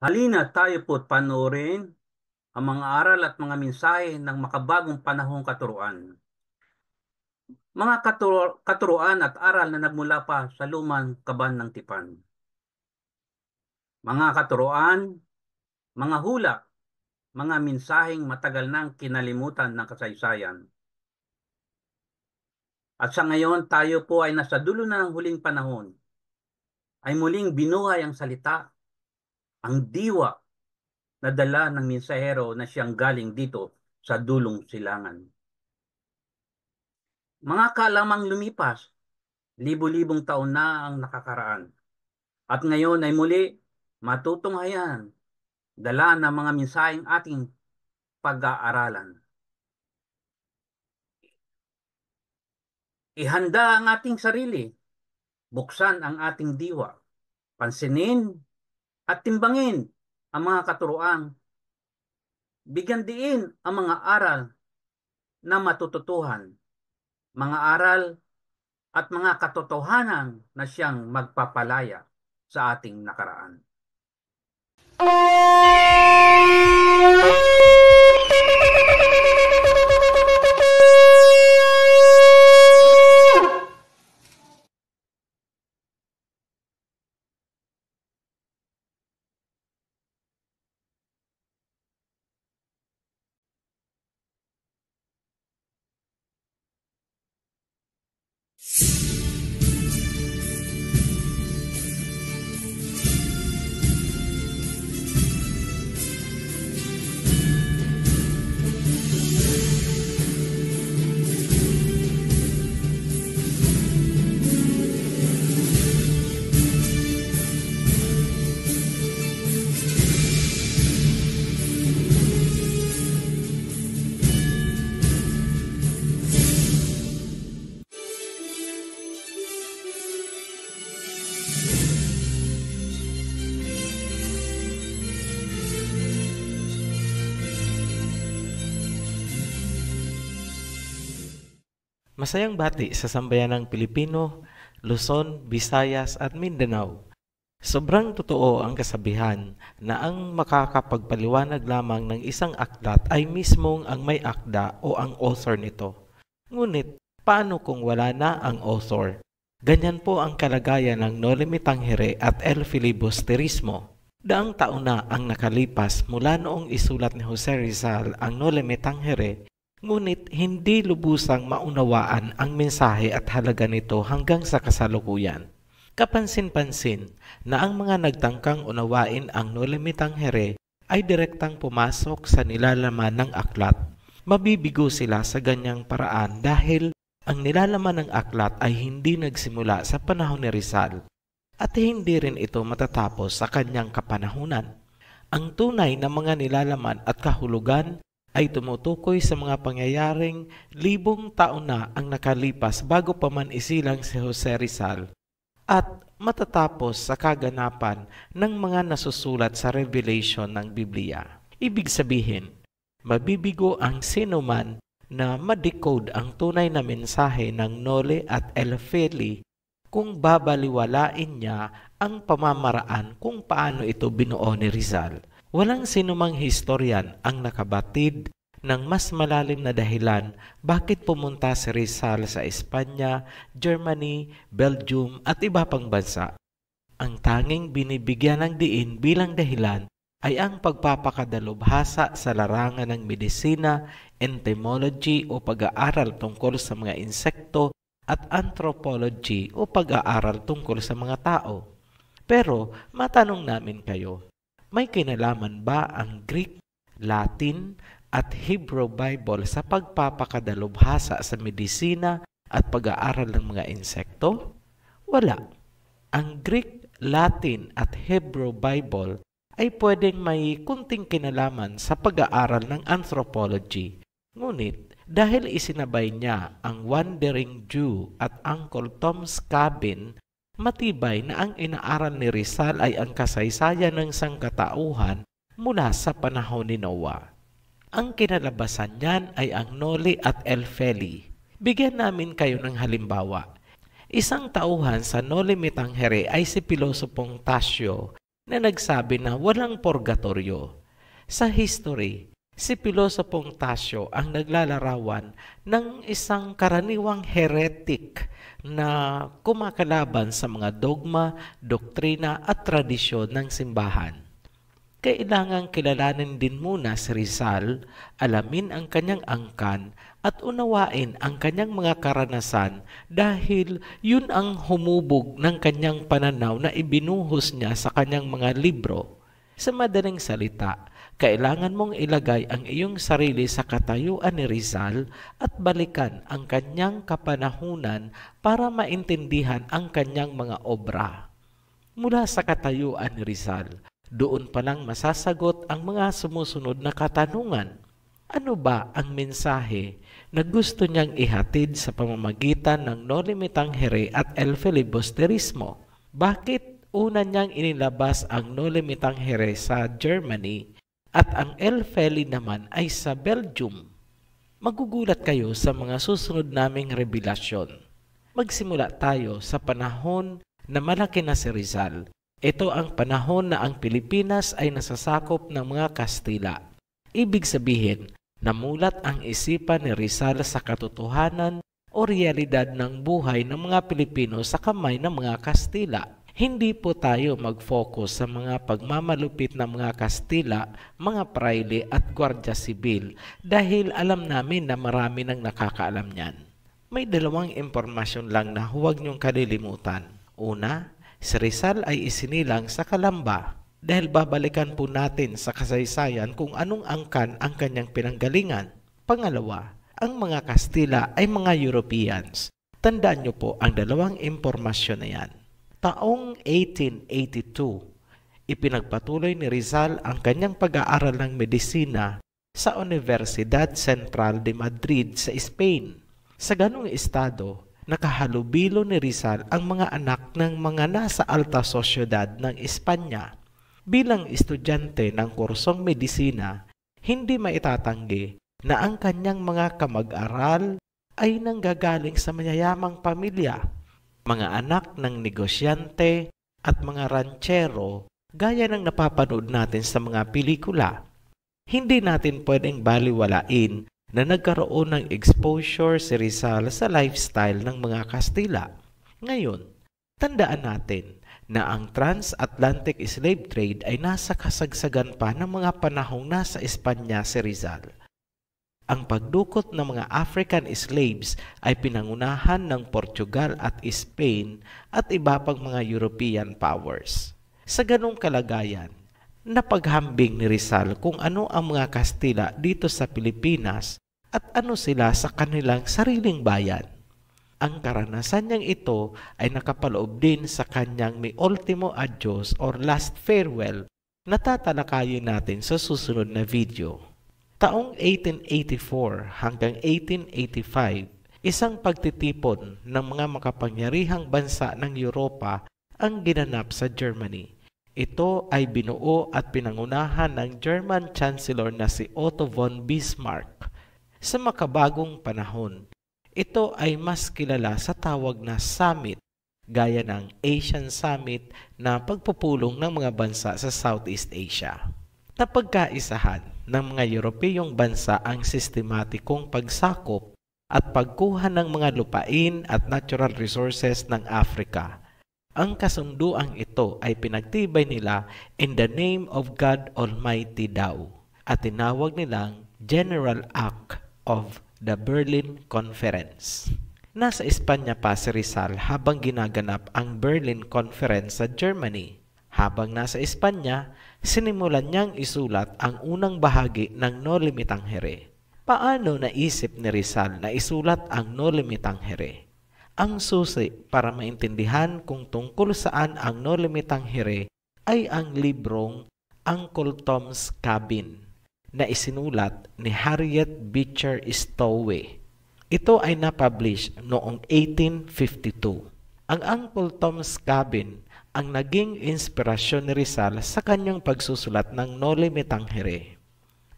Halina tayo po't panoorin ang mga aral at mga mensahe ng makabagong panahong katuruan. Mga katuruan at aral na nagmula pa sa lumang kaban ng tipan. Mga katuruan, mga hula, mga mensaheng matagal nang kinalimutan ng kasaysayan. At sa ngayon, tayo po ay nasa dulo na ng huling panahon. Ay muling binuhay ang salita, ang diwa na dala ng mensahero na siyang galing dito sa dulong silangan. Mga kalamang lumipas, libo-libong taon na ang nakakaraan. At ngayon ay muli matutunghayan, dala ng mga mensaheng ating pag-aaralan. Ihanda ang ating sarili, buksan ang ating diwa, pansinin at timbangin ang mga katuroang, bigyan diin ang mga aral na matututuhan, mga aral at mga katotohanan na siyang magpapalaya sa ating nakaraan. Masayang bati sa sambayanang Pilipino, Luzon, Visayas at Mindanao. Sobrang totoo ang kasabihan na ang makakapagpaliwanag lamang ng isang aklat ay mismong ang may akda o ang author nito. Ngunit, paano kung wala na ang author? Ganyan po ang kalagayan ng Noli Me Tangere at El Filibusterismo. Daang taon na ang nakalipas mula noong isulat ni Jose Rizal ang Noli Me Tangere, ngunit hindi lubusang maunawaan ang mensahe at halaga nito hanggang sa kasalukuyan. Kapansin-pansin na ang mga nagtangkang unawain ang Noli Me Tangere ay direktang pumasok sa nilalaman ng aklat. Mabibigo sila sa ganyang paraan dahil ang nilalaman ng aklat ay hindi nagsimula sa panahon ni Rizal at hindi rin ito matatapos sa kanyang kapanahunan. Ang tunay na mga nilalaman at kahulugan ay tumutukoy sa mga pangyayaring libong taon na ang nakalipas bago pa man isilang si Jose Rizal at matatapos sa kaganapan ng mga nasusulat sa Revelation ng Biblia. Ibig sabihin, mabibigo ang sinuman na ma-decode ang tunay na mensahe ng Noli at El Fili kung babaliwalain niya ang pamamaraan kung paano ito binuo ni Rizal. Walang sinumang historian ang nakabatid ng mas malalim na dahilan bakit pumunta si Rizal sa Espanya, Germany, Belgium at iba pang bansa. Ang tanging binibigyan ng diin bilang dahilan ay ang pagpapakadalubhasa sa larangan ng medisina, entomology o pag-aaral tungkol sa mga insekto at anthropology o pag-aaral tungkol sa mga tao. Pero matanong namin kayo, may kinalaman ba ang Greek, Latin at Hebrew Bible sa pagpapakadalubhasa sa medisina at pag-aaral ng mga insekto? Wala. Ang Greek, Latin at Hebrew Bible ay pwedeng may kunting kinalaman sa pag-aaral ng anthropology. Ngunit dahil isinabay niya ang Wandering Jew at Uncle Tom's Cabin, matibay na ang inaaral ni Rizal ay ang kasaysayan ng sangkatauhan mula sa panahon ni Noah. Ang kinalabasan niyan ay ang Noli at El Fili. Bigyan namin kayo ng halimbawa. Isang tauhan sa Noli Me Tangere ay si Pilosopong Tasio na nagsabi na walang purgatorio. Sa history, si Pilosopong Tasio ang naglalarawan ng isang karaniwang heretic na kumakalaban sa mga dogma, doktrina at tradisyon ng simbahan. Kailangang kilalanin din muna si Rizal, alamin ang kanyang angkan at unawain ang kanyang mga karanasan dahil yun ang humubog ng kanyang pananaw na ibinuhos niya sa kanyang mga libro. Sa madaling salita, kailangan mong ilagay ang iyong sarili sa katayuan ni Rizal at balikan ang kanyang kapanahunan para maintindihan ang kanyang mga obra. Mula sa katayuan ni Rizal, doon pa lang masasagot ang mga sumusunod na katanungan. Ano ba ang mensahe na gusto niyang ihatid sa pamamagitan ng Noli Me Tangere at El Filibusterismo? Bakit una niyang inilabas ang Noli Me Tangere sa Germany at ang El Feli naman ay sa Belgium? Magugulat kayo sa mga susunod naming revelasyon. Magsimula tayo sa panahon na malaki na si Rizal. Ito ang panahon na ang Pilipinas ay nasasakop ng mga Kastila. Ibig sabihin, namulat ang isipan ni Rizal sa katotohanan o realidad ng buhay ng mga Pilipino sa kamay ng mga Kastila. Hindi po tayo mag-focus sa mga pagmamalupit ng mga Kastila, mga praile at gwardya sibil dahil alam namin na marami nang nakakaalam niyan. May dalawang impormasyon lang na huwag niyong kalilimutan. Una, si Rizal ay isinilang sa Calamba dahil babalikan po natin sa kasaysayan kung anong angkan ang kanyang pinanggalingan. Pangalawa, ang mga Kastila ay mga Europeans. Tandaan niyo po ang dalawang impormasyon na yan. Taong 1882, ipinagpatuloy ni Rizal ang kanyang pag-aaral ng medisina sa Universidad Central de Madrid sa Spain. Sa ganung estado, nakahalubilo ni Rizal ang mga anak ng mga nasa alta sosyedad ng Espanya. Bilang estudyante ng kursong medisina, hindi maitatanggi na ang kanyang mga kamag-aral ay nanggagaling sa mayayamang pamilya, mga anak ng negosyante at mga ranchero gaya ng napapanood natin sa mga pelikula. Hindi natin pwedeng baliwalain na nagkaroon ng exposure si Rizal sa lifestyle ng mga Kastila. Ngayon, tandaan natin na ang transatlantic slave trade ay nasa kasagsagan pa ng mga panahong nasa Espanya si Rizal. Ang pagdukot ng mga African slaves ay pinangunahan ng Portugal at Spain at iba pang mga European powers. Sa ganong kalagayan, napaghambing ni Rizal kung ano ang mga Kastila dito sa Pilipinas at ano sila sa kanilang sariling bayan. Ang karanasan niyang ito ay nakapaloob din sa kanyang Mi Ultimo Adios or Last Farewell na tatalakayin natin sa susunod na video. Taong 1884 hanggang 1885, isang pagtitipon ng mga makapangyarihang bansa ng Europa ang ginanap sa Germany. Ito ay binuo at pinangunahan ng German Chancellor na si Otto von Bismarck. Sa makabagong panahon, ito ay mas kilala sa tawag na summit, gaya ng Asian Summit na pagpupulong ng mga bansa sa Southeast Asia. Napagkaisahan ng mga Europeyong bansa ang sistematikong pagsakop at pagkuha ng mga lupain at natural resources ng Africa. Ang kasunduang ito ay pinagtibay nila in the name of God Almighty daw at tinawag nilang General Act of the Berlin Conference. Nasa Espanya pa si Rizal habang ginaganap ang Berlin Conference sa Germany. Habang nasa Espanya, sinimulan niyang isulat ang unang bahagi ng Noli Me Tangere. Paano naisip ni Rizal na isulat ang Noli Me Tangere? Ang susi para maintindihan kung tungkol saan ang Noli Me Tangere ay ang librong Uncle Tom's Cabin na isinulat ni Harriet Beecher Stowe. Ito ay napublish noong 1852. Ang Uncle Tom's Cabin ang naging inspirasyon ni Rizal sa kanyang pagsusulat ng Noli Me Tangere.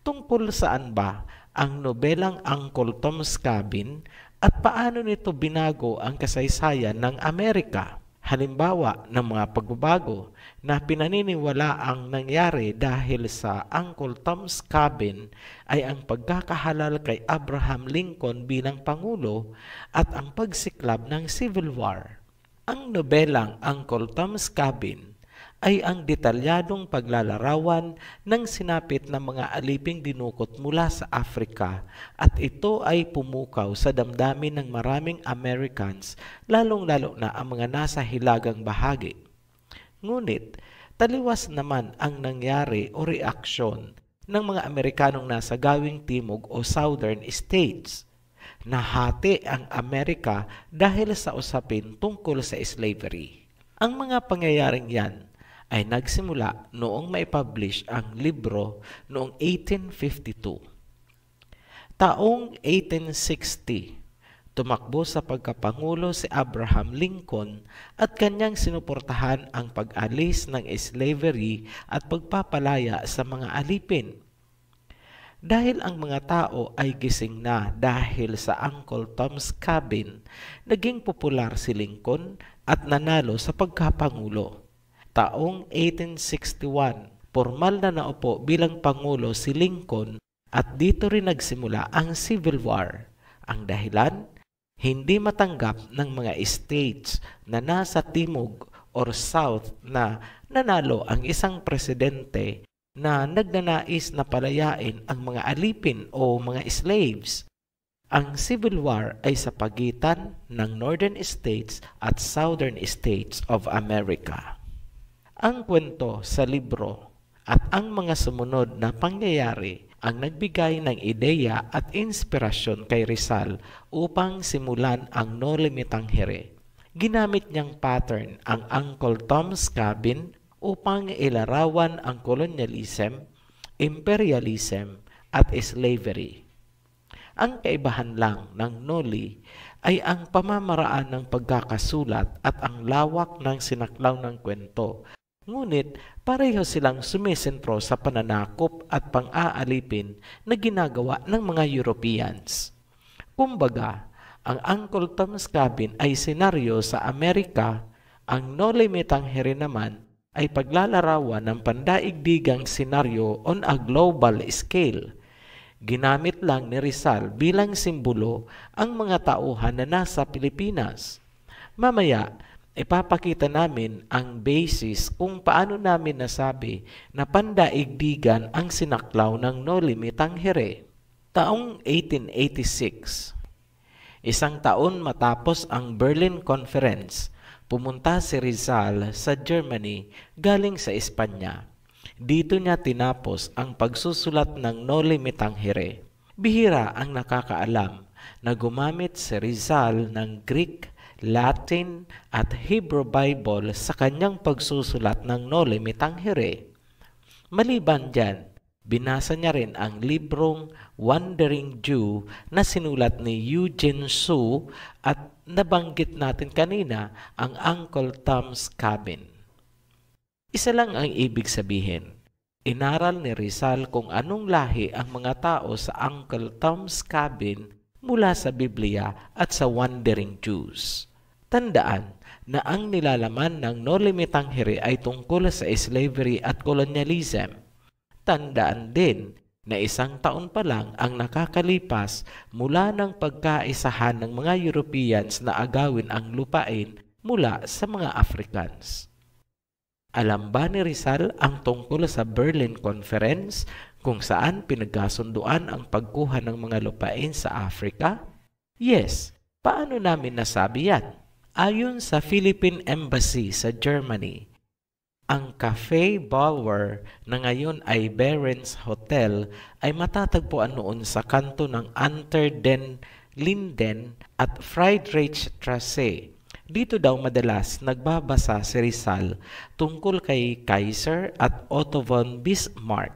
Tungkol saan ba ang nobelang Uncle Tom's Cabin at paano nito binago ang kasaysayan ng Amerika? Halimbawa ng mga pagbabago na pinaniniwalaang nangyari dahil sa Uncle Tom's Cabin ay ang pagkakahalal kay Abraham Lincoln bilang Pangulo at ang pagsiklab ng Civil War. Ang nobelang Uncle Tom's Cabin ay ang detalyadong paglalarawan ng sinapit ng mga aliping dinukot mula sa Afrika at ito ay pumukaw sa damdamin ng maraming Americans, lalong-lalo na ang mga nasa hilagang bahagi. Ngunit, taliwas naman ang nangyari o reaksyon ng mga Amerikanong nasa gawing timog o Southern States. Nahati ang Amerika dahil sa usapin tungkol sa slavery. Ang mga pangyayaring yan ay nagsimula noong maipublish ang libro noong 1852. Taong 1860, tumakbo sa pagkapangulo si Abraham Lincoln at kanyang sinuportahan ang pag-alis ng slavery at pagpapalaya sa mga alipin. Dahil ang mga tao ay gising na dahil sa Uncle Tom's Cabin, naging popular si Lincoln at nanalo sa pagkapangulo. Taong 1861, formal na naupo bilang Pangulo si Lincoln at dito rin nagsimula ang Civil War. Ang dahilan, hindi matanggap ng mga states na nasa timog or south na nanalo ang isang presidente na nagnanais na palayain ang mga alipin o mga slaves. Ang Civil War ay sa pagitan ng Northern States at Southern States of America. Ang kwento sa libro at ang mga sumunod na pangyayari ang nagbigay ng ideya at inspirasyon kay Rizal upang simulan ang Noli Me Tangere. Ginamit niyang pattern ang Uncle Tom's Cabin upang ilarawan ang colonialism, imperialism at slavery. Ang kaibahan lang ng Noli ay ang pamamaraan ng pagkakasulat at ang lawak ng sinaklaw ng kwento. Ngunit pareho silang sumisentro sa pananakop at pang-aalipin na ginagawa ng mga Europeans. Kumbaga, ang Uncle Tom's Cabin ay senaryo sa Amerika, ang Noli Me Tangere naman ay paglalarawan ng pandaigdigang senaryo on a global scale. Ginamit lang ni Rizal bilang simbolo ang mga tauhan na nasa Pilipinas. Mamaya, ipapakita namin ang basis kung paano namin nasabi na pandaigdigan ang sinaklaw ng Noli Me Tangere. Taong 1886, isang taon matapos ang Berlin Conference, pumunta si Rizal sa Germany galing sa Espanya. Dito niya tinapos ang pagsusulat ng Noli Me Tangere. Bihira ang nakakaalam na gumamit si Rizal ng Greek, Latin at Hebrew Bible sa kanyang pagsusulat ng Noli Me Tangere. Maliban dyan, binasa niya rin ang librong Wandering Jew na sinulat ni Eugene Sue at nabanggit natin kanina ang Uncle Tom's Cabin. Isa lang ang ibig sabihin. Inaral ni Rizal kung anong lahi ang mga tao sa Uncle Tom's Cabin mula sa Biblia at sa Wandering Jews. Tandaan na ang nilalaman ng Noli Me Tangere ay tungkol sa slavery at colonialism. Tandaan din na isang taon pa lang ang nakakalipas mula ng pagkaisahan ng mga Europeans na agawin ang lupain mula sa mga Africans. Alam ba ni Rizal ang tungkol sa Berlin Conference kung saan pinagkasunduan ang pagkuha ng mga lupain sa Africa? Yes, paano namin nasabi yan? Ayon sa Philippine Embassy sa Germany, ang Café Bauer na ngayon ay Behrens Hotel ay matatagpuan noon sa kanto ng Unter den Linden at Friedrichstraße. Dito daw madalas nagbabasa si Rizal tungkol kay Kaiser at Otto von Bismarck.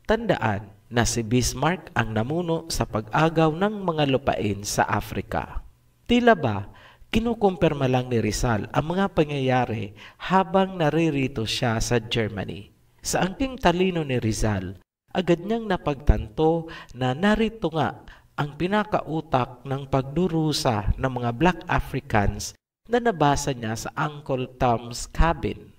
Tandaan na si Bismarck ang namuno sa pag-agaw ng mga lupain sa Afrika. Tila ba, kinukumpirma lang ni Rizal ang mga pangyayari habang naririto siya sa Germany. Sa angking talino ni Rizal, agad niyang napagtanto na narito nga ang pinakautak ng pagdurusa ng mga Black Africans na nabasa niya sa Uncle Tom's Cabin.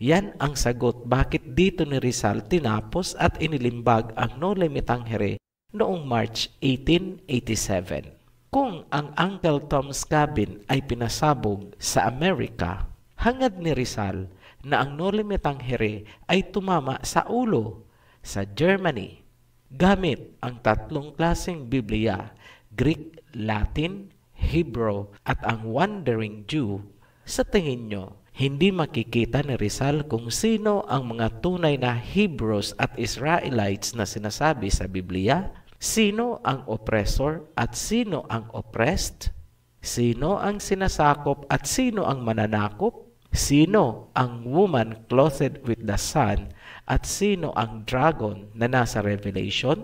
Yan ang sagot bakit dito ni Rizal tinapos at inilimbag ang Noli Me Tangere noong March 1887. Kung ang Uncle Tom's Cabin ay pinasabog sa Amerika, hangad ni Rizal na ang Noli Me Tangere ay tumama sa ulo sa Germany gamit ang tatlong klaseng Biblia, Greek, Latin, Hebrew at ang Wandering Jew. Sa tingin nyo, hindi makikita ni Rizal kung sino ang mga tunay na Hebrews at Israelites na sinasabi sa Biblia? Sino ang oppressor at sino ang oppressed? Sino ang sinasakop at sino ang mananakop? Sino ang woman clothed with the sun at sino ang dragon na nasa Revelation?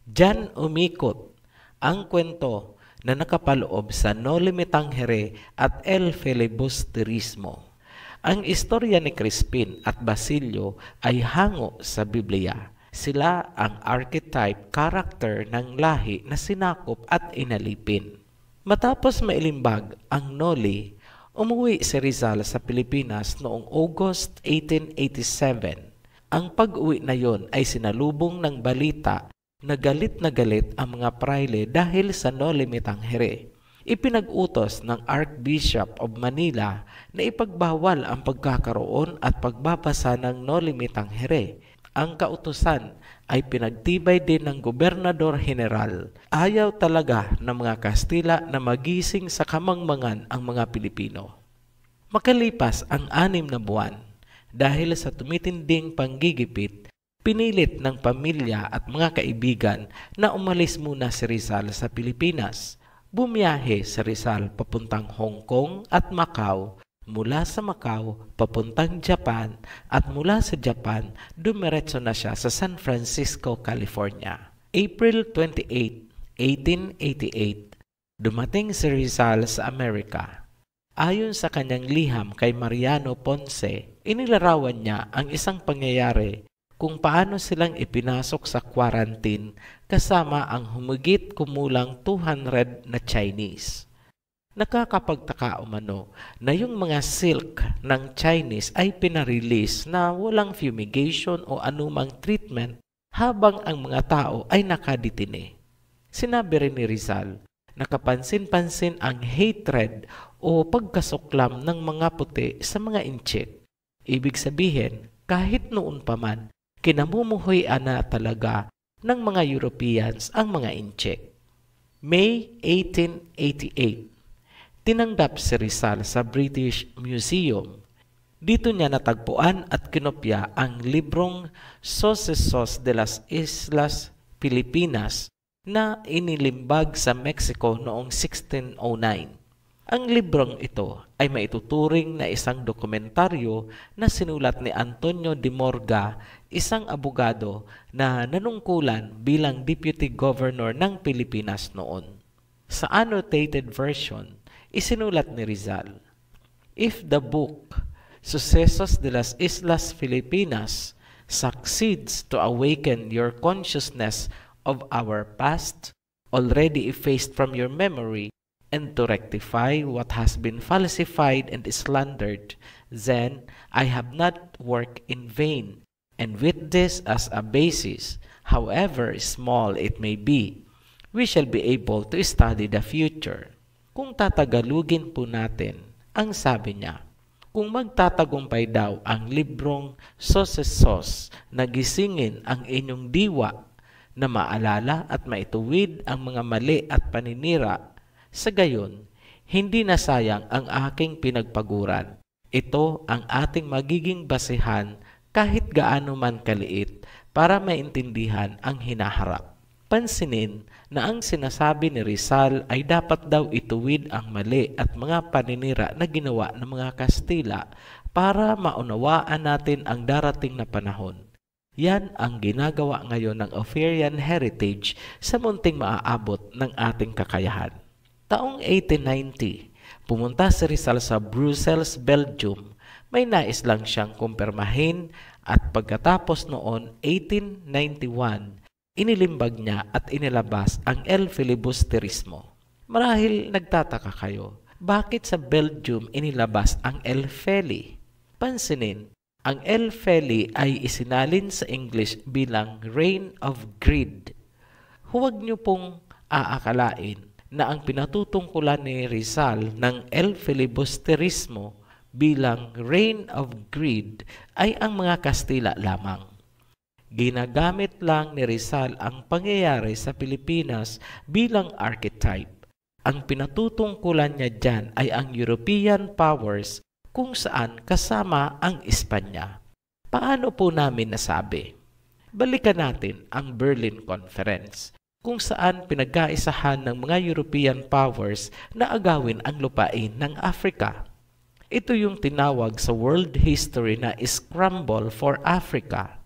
Diyan umikot ang kwento na nakapaloob sa Noli Me Tangere at El Filibusterismo. Ang istorya ni Crispin at Basilio ay hango sa Biblia. Sila ang archetype character ng lahi na sinakop at inalipin. Matapos mailimbag ang Noli, umuwi si Rizal sa Pilipinas noong August 1887. Ang pag-uwi na yon ay sinalubong ng balita na galit ang mga praile dahil sa Noli Me Tangere. Ipinag-utos ng Archbishop of Manila na ipagbawal ang pagkakaroon at pagbabasa ng Noli Me Tangere. Ang kautusan ay pinagtibay din ng Gobernador General. Ayaw talaga ng mga Kastila na magising sa kamangmangan ang mga Pilipino. Makalipas ang 6 na buwan, dahil sa tumitinding panggigipit, pinilit ng pamilya at mga kaibigan na umalis muna si Rizal sa Pilipinas. Bumiyahe si Rizal papuntang Hong Kong at Macau, mula sa Macau papuntang Japan at mula sa Japan dumiretso na siya sa San Francisco, California. April 28, 1888, dumating si Rizal sa Amerika. Ayon sa kanyang liham kay Mariano Ponce, inilarawan niya ang isang pangyayari kung paano silang ipinasok sa quarantine kasama ang humigit kumulang 200 na Chinese. Nakakapagtaka umano na yung mga silk ng Chinese ay pinarelease na walang fumigation o anumang treatment habang ang mga tao ay nakaditine. Sinabi rin ni Rizal na kapansin-pansin ang hatred o pagkasuklam ng mga puti sa mga Inchik. Ibig sabihin, kahit noon pa man, kinamumuhuyan na talaga ng mga Europeans ang mga Inchik. May 1888, tinanggap si Rizal sa British Museum. Dito niya natagpuan at kinopya ang librong Sucesos de las Islas Filipinas na inilimbag sa Mexico noong 1609. Ang librong ito ay maituturing na isang dokumentaryo na sinulat ni Antonio de Morga, isang abogado na nanungkulan bilang Deputy Governor ng Pilipinas noon. Sa annotated version, isinulat ni Rizal, "If the book Sucesos de las Islas Filipinas succeeds to awaken your consciousness of our past, already effaced from your memory, and to rectify what has been falsified and slandered, then I have not worked in vain, and with this as a basis, however small it may be, we shall be able to study the future." Kung tatagalugin po natin, ang sabi niya, kung magtatagumpay daw ang librong Sucesos na gisingin ang inyong diwa na maalala at maituwid ang mga mali at paninira, sa gayon, hindi na sayang ang aking pinagpaguran. Ito ang ating magiging basihan kahit gaano man kaliit para maintindihan ang hinaharap. Pansinin na ang sinasabi ni Rizal ay dapat daw ituwid ang mali at mga paninira na ginawa ng mga Kastila para maunawaan natin ang darating na panahon. Yan ang ginagawa ngayon ng Oferian Heritage sa munting maaabot ng ating kakayahan. Taong 1890, pumunta si Rizal sa Brussels, Belgium. May nais lang siyang kumpirmahin at pagkatapos noon, 1891, inilimbag niya at inilabas ang El Filibusterismo. Marahil nagtataka kayo, Bakit sa Belgium inilabas ang El Feli? Pansinin, ang El Feli ay isinalin sa English bilang Reign of Greed. Huwag niyo pong aakalain na ang pinatutungkulan ni Rizal ng El Filibusterismo bilang Reign of Greed ay ang mga Kastila lamang. Ginagamit lang ni Rizal ang pangyayari sa Pilipinas bilang archetype. Ang pinatutungkulan niya dyan ay ang European powers kung saan kasama ang Espanya. Paano po namin nasabi? Balikan natin ang Berlin Conference, kung saan pinagkaisahan ng mga European powers na agawin ang lupain ng Africa. Ito yung tinawag sa world history na Scramble for Africa.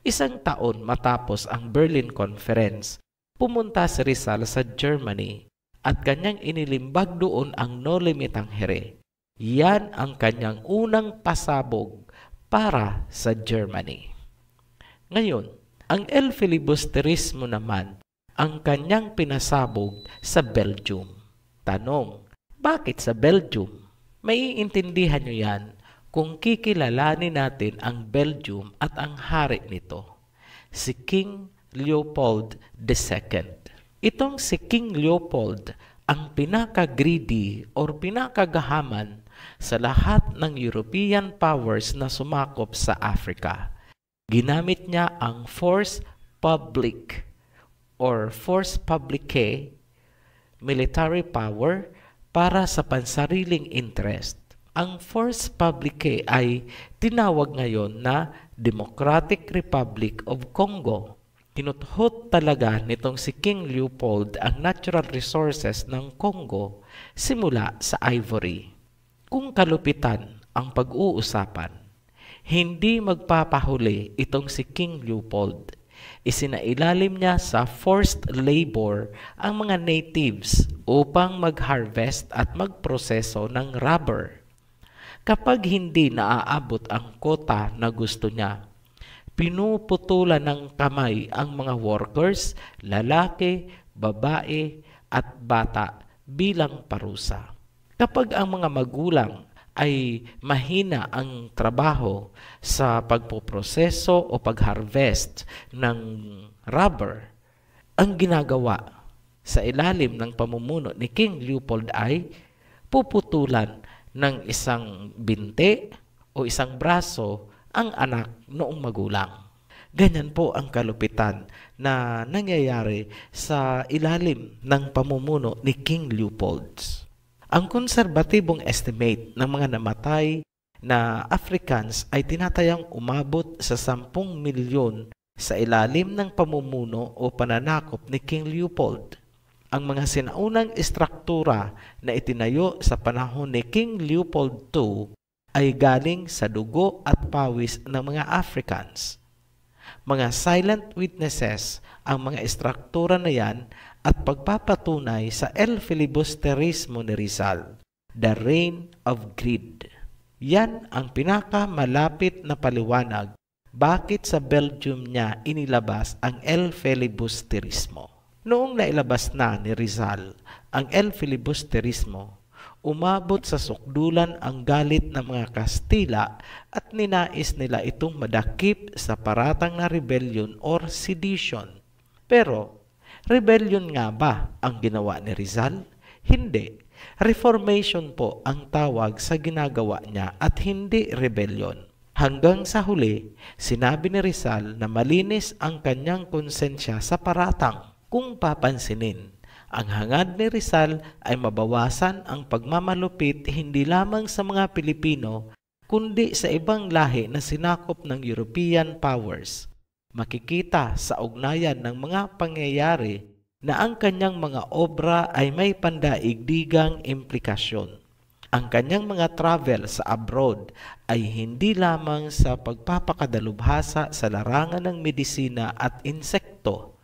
Isang taon matapos ang Berlin Conference, pumunta si Rizal sa Germany at kanyang inilimbag doon ang Noli Me Tangere. Yan ang kanyang unang pasabog para sa Germany. Ngayon, ang El Filibusterismo naman ang kanyang pinasabog sa Belgium. Tanong, bakit sa Belgium? Maiintindihan nyo yan kung kikilalanin natin ang Belgium at ang hari nito, si King Leopold II. Itong si King Leopold ang pinaka-greedy or pinakagahaman sa lahat ng European powers na sumakop sa Africa. Ginamit niya ang force publique or force publique, military power, para sa pansariling interest. Ang force publique ay tinawag ngayon na Democratic Republic of Congo. Tinutuhot talaga nitong si King Leopold ang natural resources ng Congo simula sa ivory. Kung kalupitan ang pag-uusapan, hindi magpapahuli itong si King Leopold. Isinailalim niya sa forced labor ang mga natives upang mag-harvest at magproseso ng rubber. Kapag hindi naaabot ang kota na gusto niya, pinuputulan ng kamay ang mga workers, lalaki, babae at bata bilang parusa. Kapag ang mga magulang ay mahina ang trabaho sa pagpoproseso o pagharvest ng rubber, ang ginagawa sa ilalim ng pamumuno ni King Leopold ay puputulan ng isang binte o isang braso ang anak noong magulang. Ganyan po ang kalupitan na nangyayari sa ilalim ng pamumuno ni King Leopold. Ang konserbatibong estimate ng mga namatay na Africans ay tinatayang umabot sa 10 milyon sa ilalim ng pamumuno o pananakop ni King Leopold. Ang mga sinaunang istruktura na itinayo sa panahon ni King Leopold II ay galing sa dugo at pawis ng mga Africans. Mga silent witnesses ang mga istruktura na yan at pagpapatunay sa El Filibusterismo ni Rizal, the reign of greed. Yan ang pinakamalapit na paliwanag bakit sa Belgium niya inilabas ang El Filibusterismo. Noong nailabas na ni Rizal ang El Filibusterismo, umabot sa sukdulan ang galit ng mga Kastila at ninais nila itong madakip sa paratang na rebellion or sedition. Pero, rebellion nga ba ang ginawa ni Rizal? Hindi. Reformation po ang tawag sa ginagawa niya at hindi rebellion. Hanggang sa huli, sinabi ni Rizal na malinis ang kanyang konsensya sa paratang. Kung papansinin, ang hangad ni Rizal ay mabawasan ang pagmamalupit hindi lamang sa mga Pilipino, kundi sa ibang lahi na sinakop ng European powers. Makikita sa ugnayan ng mga pangyayari na ang kanyang mga obra ay may pandaigdigang implikasyon. Ang kanyang mga travel sa abroad ay hindi lamang sa pagpapakadalubhasa sa larangan ng medisina at insekto.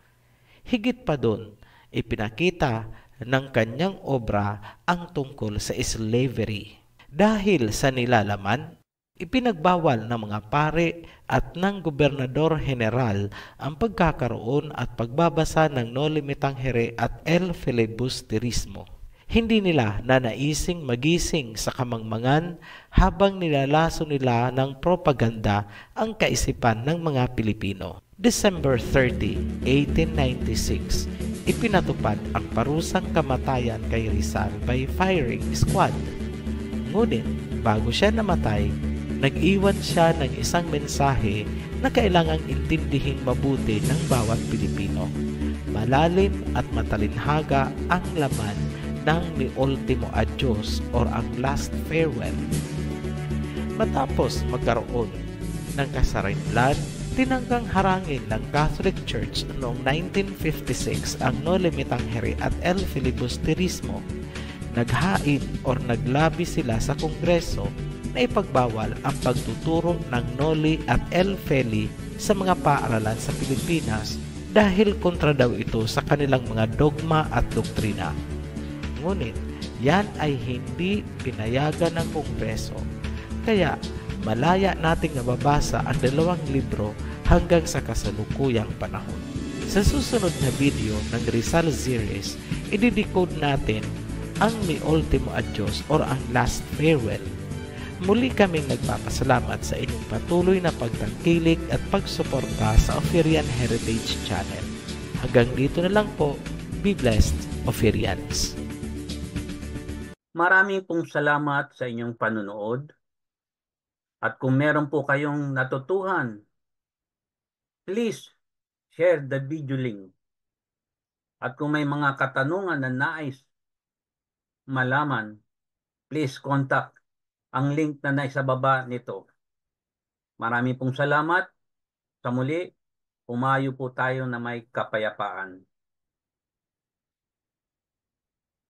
Higit pa doon, ipinakita ng kanyang obra ang tungkol sa slavery. Dahil sa nilalaman, ipinagbawal ng mga pare at ng gobernador general ang pagkakaroon at pagbabasa ng Noli Me Tangere at El Filibusterismo. Hindi nila nanaising magising sa kamangmangan habang nilalaso nila ng propaganda ang kaisipan ng mga Pilipino. December 30, 1896, ipinatupad ang parusang kamatayan kay Rizal by firing squad. Ngunit bago siya namatay, nag-iwan siya ng isang mensahe na kailangang intindihin mabuti ng bawat Pilipino. Malalim at matalinhaga ang laman ng Mi Ultimo Adios or ang Last Farewell. Matapos magkaroon ng kasarinlan, tinanggang harangin ng Catholic Church noong 1956 ang No Limitangere at El Filibusterismo. Naghain or naglabi sila sa Kongreso na ipagbawal ang pagtuturo ng Noli at El Feli sa mga paaralan sa Pilipinas dahil kontra daw ito sa kanilang mga dogma at doktrina. Ngunit yan ay hindi pinayagan ng Kongreso. Kaya malaya nating nababasa ang dalawang libro hanggang sa kasalukuyang panahon. Sa susunod na video ng Rizal series, i-decode natin ang Mi Ultimo Adios or ang Last Farewell. Muli kaming nagpapasalamat sa inyong patuloy na pagtangkilik at pagsuporta sa Oferian Heritage Channel. Hanggang dito na lang po. Be blessed, Oferians. Maraming pong salamat sa inyong panunood. At kung meron po kayong natutuhan, please share the video link. At kung may mga katanungan na nais malaman, please contact ang link na nasa baba nito. Maraming pong salamat. Sa muli, umayo po tayo na may kapayapaan.